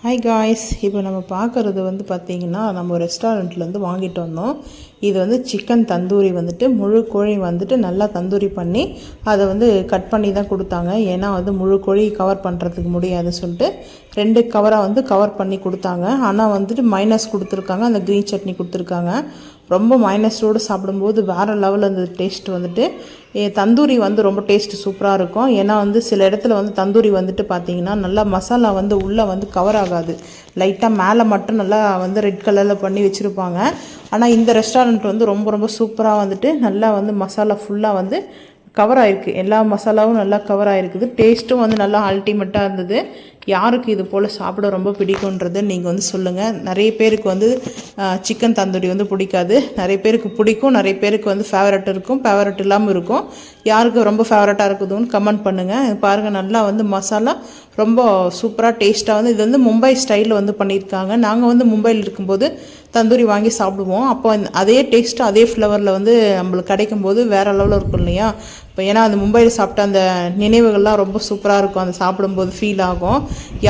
Hi guys, இப்போ நம்ம பார்க்குறது பார்த்திங்கன்னா நம்ம ரெஸ்டாரண்ட்லேருந்து வாங்கிட்டு வந்தோம். இது சிக்கன் தந்தூரி முழு கோழி நல்லா தந்தூரி பண்ணி அதை கட் பண்ணி தான் கொடுத்தாங்க. ஏன்னா முழு கோழி கவர் பண்ணுறதுக்கு முடியாதுன்னு சொல்லிட்டு 2 கவராக கவர் பண்ணி கொடுத்தாங்க. ஆனால் மைனஸ் கொடுத்துருக்காங்க, அந்த க்ரீன் சட்னி கொடுத்துருக்காங்க. ரொம்ப மைனஸோடு சாப்பிடும்போது வேறு லெவலில் அந்த டேஸ்ட் தந்தூரி ரொம்ப டேஸ்ட்டு சூப்பராக இருக்கும். ஏன்னா சில இடத்துல தந்தூரி பார்த்திங்கன்னா நல்லா மசாலா உள்ளே கவர் ஆகாது, லைட்டாக மேலே மட்டும் நல்லா ரெட் கலரில் பண்ணி வச்சுருப்பாங்க. ஆனால் இந்த ரெஸ்டாரண்ட் ரொம்ப ரொம்ப சூப்பராக நல்லா மசாலா ஃபுல்லாக கவர் ஆகிருக்கு. எல்லா மசாலாவும் நல்லா கவர் ஆகிருக்குது. டேஸ்ட்டும் நல்லா அல்டிமேட்டாக இருந்தது. யாருக்கு இது போல் சாப்பிட ரொம்ப பிடிக்குன்றது நீங்கள் சொல்லுங்கள். நிறைய பேருக்கு சிக்கன் தந்தூரி பிடிக்காது, நிறைய பேருக்கு பிடிக்கும், நிறைய பேருக்கு ஃபேவரட் இருக்கும், ஃபேவரட் இல்லாமல் இருக்கும். யாருக்கு ரொம்ப ஃபேவரட்டாக இருக்குதுன்னு கமெண்ட் பண்ணுங்கள். பாருங்கள், நல்லா மசாலா ரொம்ப சூப்பராக டேஸ்ட்டாக இது மும்பை ஸ்டைலில் பண்ணியிருக்காங்க. நாங்கள் மும்பையில் இருக்கும்போது தந்தூரி வாங்கி சாப்பிடுவோம். அப்போ அதே டேஸ்ட்டு அதே ஃப்ளவரில் நம்மளுக்கு கிடைக்கும்போது வேறு லெவலில் இருக்கும் இல்லையா? இப்போ ஏன்னா அந்த மும்பையில் சாப்பிட்ட அந்த நினைவுகள்லாம் ரொம்ப சூப்பராக இருக்கும். அந்த சாப்பிடும்போது ஃபீல் ஆகும்.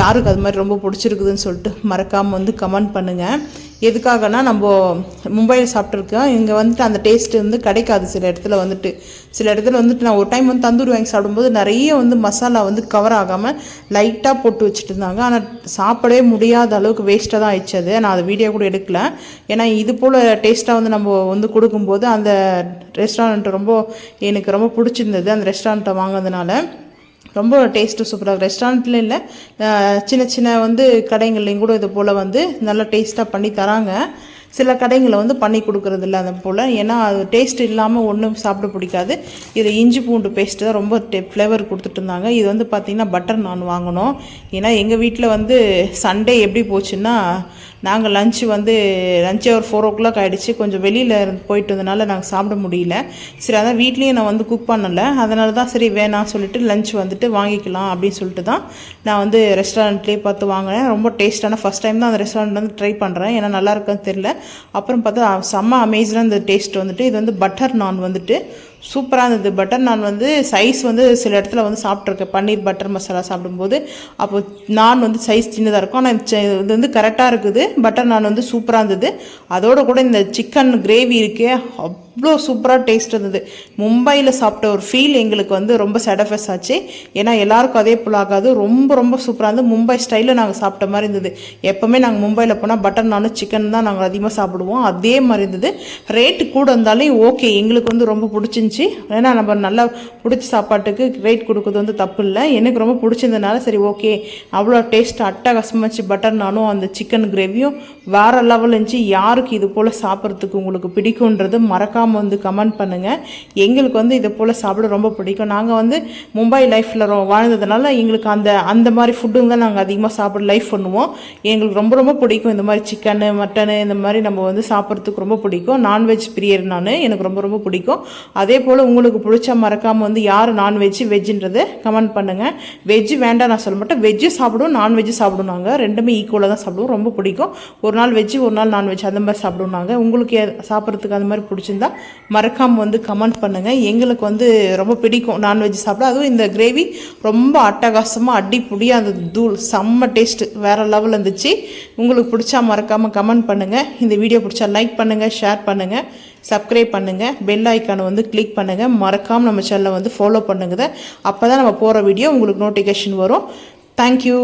யாருக்கு அது மாதிரி ரொம்ப பிடிச்சிருக்குதுன்னு சொல்லிட்டு மறக்காமல் கமெண்ட் பண்ணுங்கள். எதுக்காகனா நம்ம மும்பையில் சாப்பிட்ருக்கோம், இங்கே அந்த டேஸ்ட்டு கிடைக்காது சில இடத்துல சில இடத்துல நான் ஒரு டைம் தந்தூரி வாங்கி சாப்பிடும்போது நிறைய மசாலா கவர் ஆகாமல் லைட்டாக போட்டு வச்சுட்டு இருந்தாங்க. ஆனால் சாப்பிடவே முடியாத அளவுக்கு வேஸ்ட்டாக தான் ஆயிடுச்சு. அது நான் அதை வீடியோ கூட எடுக்கல. ஏன்னா இது போல் டேஸ்ட்டாக நம்ம கொடுக்கும்போது அந்த ரெஸ்டாரண்ட் எனக்கு ரொம்ப பிடிச்சிருந்தது. அந்த ரெஸ்டாரண்ட்டை வாங்கினதுனால ரொம்ப டேஸ்ட்டு சூப்பராக. ரெஸ்டாரண்ட்டில் இல்லை, சின்ன சின்ன கடைங்கள்லையும் கூட இது போல் நல்லா டேஸ்ட்டாக பண்ணி தராங்க. சில கடைங்களை பண்ணி கொடுக்குறது இல்லை அதை போல். ஏன்னா அது டேஸ்ட் இல்லாமல் ஒன்றும் சாப்பிட பிடிக்காது. இது இஞ்சி பூண்டு பேஸ்ட்டு தான் ரொம்ப ஃப்ளேவர் கொடுத்துட்டு இருந்தாங்க. இது பார்த்திங்கன்னா பட்டர் நான் வாங்கினோம். ஏன்னா எங்கள் வீட்டில் சண்டே எப்படி போச்சுன்னா, நாங்கள் லஞ்சு ஒரு 4 o'clock ஆகிடுச்சு. கொஞ்சம் வெளியில் போயிட்டு இருந்தனால நாங்கள் சாப்பிட முடியல. சரி, அதான் வீட்லேயும் நான் குக் பண்ணலை. அதனால தான் சரி வேணாம் சொல்லிட்டு லஞ்ச் வாங்கிக்கலாம் அப்படின்னு சொல்லிட்டு தான் நான் ரெஸ்டாரண்ட்லேயே பார்த்து வாங்கினேன். ரொம்ப டேஸ்ட்டான ஃபஸ்ட் டைம் தான் அந்த ரெஸ்டாரண்ட் ட்ரை பண்ணுறேன். ஏன்னா நல்லா இருக்குன்னு தெரில. அப்புறம் பார்த்தா செம்ம அமேசிங்காக இந்த டேஸ்ட் இது பட்டர் நான் சூப்பராக இருந்தது. பட்டர் நான் சைஸ் சில இடத்துல சாப்பிட்ருக்கேன். பன்னீர் பட்டர் மசாலா சாப்பிடும்போது அப்போ நான் சைஸ் சின்னதாக இருக்கும். ஆனால் இது கரெக்டாக இருக்குது. பட்டர் நான் சூப்பராக இருந்தது. அதோடு கூட இந்த சிக்கன் கிரேவி இருக்கே, அவ்வளோ சூப்பராக டேஸ்ட் இருந்தது. மும்பையில் சாப்பிட்ட ஒரு ஃபீல் எங்களுக்கு ரொம்ப சாட்டிஸ்ஃபைஸ் ஆச்சு. ஏன்னா எல்லாருக்கும் அதே போல் ஆகாது. ரொம்ப ரொம்ப சூப்பராக இருந்தது. மும்பை ஸ்டைலில் நாங்கள் சாப்பிட்ட மாதிரி இருந்தது. எப்போவுமே நாங்கள் மும்பையில் போனால் பட்டர் நானும் சிக்கன் தான் நாங்கள் அதிகமாக சாப்பிடுவோம். அதே மாதிரி இருந்தது. ரேட்டு கூட இருந்தாலும் ஓகே, எங்களுக்கு ரொம்ப பிடிச்சிருந்துச்சி. ஏன்னா நம்ம நல்லா பிடிச்ச சாப்பாட்டுக்கு ரேட் கொடுக்குறது தப்பு இல்லை. எனக்கு ரொம்ப பிடிச்சிருந்ததுனால சரி ஓகே, அவ்வளோ டேஸ்ட் அட்டகாசமாச்சு. பட்டர் நானும் அந்த சிக்கன் கிரேவியும் வேறு லெவல் இருந்துச்சு. யாருக்கு இது போல் சாப்பிட்றதுக்கு உங்களுக்கு பிடிக்குன்றது மறக்காமல் கமெண்ட் பண்ணுங்கள். எங்களுக்கு இதை போல் சாப்பிட ரொம்ப பிடிக்கும். நாங்கள் மும்பை லைஃப்பில் வாழ்ந்ததுனால எங்களுக்கு அந்த மாதிரி ஃபுட்டுங்க தான் நாங்கள் அதிகமாக சாப்பிட லைஃப் பண்ணுவோம். எங்களுக்கு ரொம்ப ரொம்ப பிடிக்கும். இந்த மாதிரி சிக்கனு மட்டனு இந்த மாதிரி நம்ம சாப்பிட்றதுக்கு ரொம்ப பிடிக்கும். நான்வெஜ் பிரியர் நான், எனக்கு ரொம்ப ரொம்ப பிடிக்கும். அதே போல் உங்களுக்கு பிடிச்சா மறக்காமல் யார் நான்வெஜ் வெஜ்ஜுன்றதை கமெண்ட் பண்ணுங்கள். வெஜ்ஜு வேண்டாம் நான் சொல்ல மாட்டேன், வெஜ்ஜு சாப்பிடுவோம் நான்வெஜ்ஜு சாப்பிடுவோம். நாங்கள் ரெண்டுமே ஈக்குவலாக தான் சாப்பிடுவோம். ரொம்ப பிடிக்கும். ஒரு நாள் வெஜ்ஜு ஒரு நாள் நான்வெஜ் அந்த மாதிரி சாப்பிடுவோம் நாங்கள். உங்களுக்கு சாப்பிட்றதுக்கு அந்த மாதிரி பிடிச்சிருந்தா மறக்காமல் கமெண்ட் பண்ணுங்கள். எங்களுக்கு ரொம்ப பிடிக்கும் நான்வெஜ் சாப்பிட. அதுவும் இந்த கிரேவி ரொம்ப அட்டகாசமாக அடிப்பொடியாக அந்த தூள் செம்ம டேஸ்ட்டு வேறு லெவலில் இருந்துச்சு. உங்களுக்கு பிடிச்சா மறக்காமல் கமெண்ட் பண்ணுங்கள். இந்த வீடியோ பிடிச்சா லைக் பண்ணுங்கள், ஷேர் பண்ணுங்கள், சப்ஸ்கிரைப் பண்ணுங்கள், பெல் ஐக்கானை கிளிக் பண்ணுங்கள். மறக்காமல் நம்ம சேனலை ஃபாலோ பண்ணுங்க. அப்போ தான் நம்ம போகிற வீடியோ உங்களுக்கு நோட்டிஃபிகேஷன் வரும். தேங்க்யூ.